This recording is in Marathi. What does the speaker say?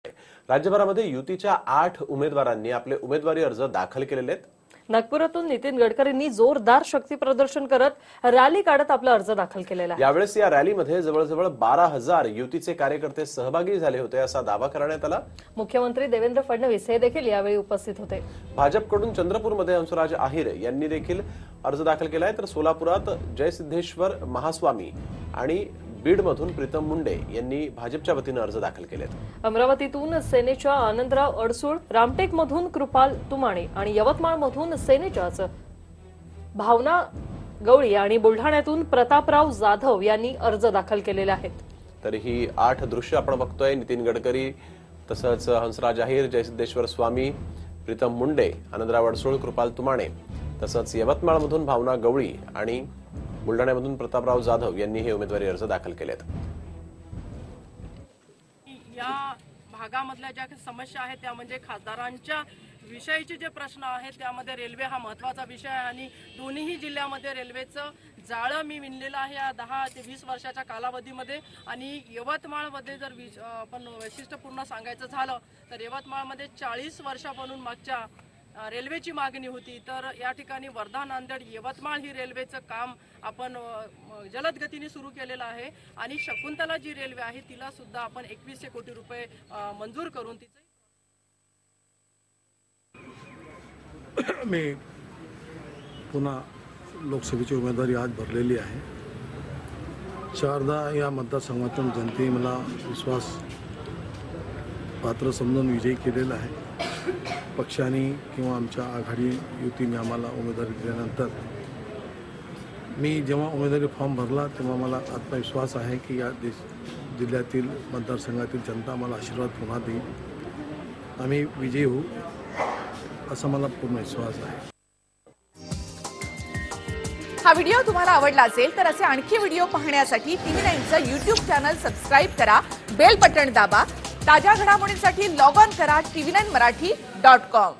राज्यभरामध्ये युतीच्या 8 उमेदवारांनी आपले उमेदवारी अर्ज दाखल केलेले आहेत। नागपुरातून नितीन गडकरींनी जोरदार शक्ती प्रदर्शन करत रॅली काढत आपला अर्ज दाखल केलेला आहे। यावेळेस या रॅलीमध्ये जवळजवळ 12,000 युतीचे कार्यकर्ते सहभागी झाले होते असा दावा करण्यात आला। मुख्यमंत्री देवेंद्र फडणवीस हे देखील यावेळी उपस्थित होते। भाजपकडून चंद्रपूरमध्ये हंसराज अहिर यांनी देखील अर्ज दाखल केलाय, तर सोलापुरात जयसिद्धेश्वर महास्वामी आणि बीडमधून प्रीतम मुंडे यांनी भाजपच्या वतीने अर्ज दाखल केलेत। अमरावतीतून सेनेच्या आनंदराव अडसूळ, रामटेकमधून कृपाल तुमाणे आणि यवतमाळमधून सेनेच्याच भावना गवळी आणि बुलढाण्यातून प्रतापराव जाधव यांनी अर्ज दाखल केलेले आहेत। तर ही 8 दृश्य आपण बघतोय। नितीन गडकरी, तसंच हंसराज अहिर, जयसिद्धेश्वर स्वामी, प्रीतम मुंडे, आनंदराव अडसूळ, कृपाल तुमाणे, तसंच यवतमाळमधून भावना गवळी आणि बुलढाण्यामधून प्रतापराव जाधव यांनी हे उमेदवारी अर्ज दाखल केलेत। या भागामधल्या ज्या समस्या आहेत त्या म्हणजे खासदारांच्या विषयीचे जे प्रश्न आहेत त्यामध्ये रेल्वे हा महत्त्वाचा विषय आहे आणि दोन्ही जिल्ह्यामध्ये रेल्वेचं जाळं मी विणलेलं आहे या 10 ते 20 वर्षाच्या कालावधीमध्ये। आणि यवतमाळमध्ये जर आपण वैशिष्ट्यपूर्ण सांगायचं झालं तर यवतमाळमध्ये 40 वर्षापासून मागच्या रेल्वेची मागणी होती। तर या ठिकाणी वर्धा नांदेड यवतमाळ ही रेल्वेचं काम आपण जलद गतीने सुरू केलेलं आहे आणि शकुंतला जी रेल्वे आहे तिला सुद्धा आपण 2100 कोटी रुपये मंजूर करून तिचं मी पुन्हा लोकसभेची उमेदवारी आज भरलेली आहे। 4दा या मतदारसंघातून जनतेने मला विश्वास पात्र समजून विजयी केलेला आहे। पक्षाने किंवा आमच्या आघाडी युतीने आम्हाला उमेदवारी दिल्यानंतर मी जेव्हा उमेदवारी फॉर्म भरला तेव्हा मला आत्मविश्वास आहे की या जिल्ह्यातील मतदारसंघातील जनता आम्हाला आशीर्वाद पुन्हा देईल, आम्ही विजयी होऊ असा मला पूर्ण विश्वास आहे। हा व्हिडिओ तुम्हाला आवडला असेल तर असे आणखी व्हिडिओ पाहण्यासाठी TV9चं YouTube चॅनल सबस्क्राइब करा, बेल बटन दाबा। ताज्या घडामोडींसाठी लॉग ऑन करा tv9marathi.com।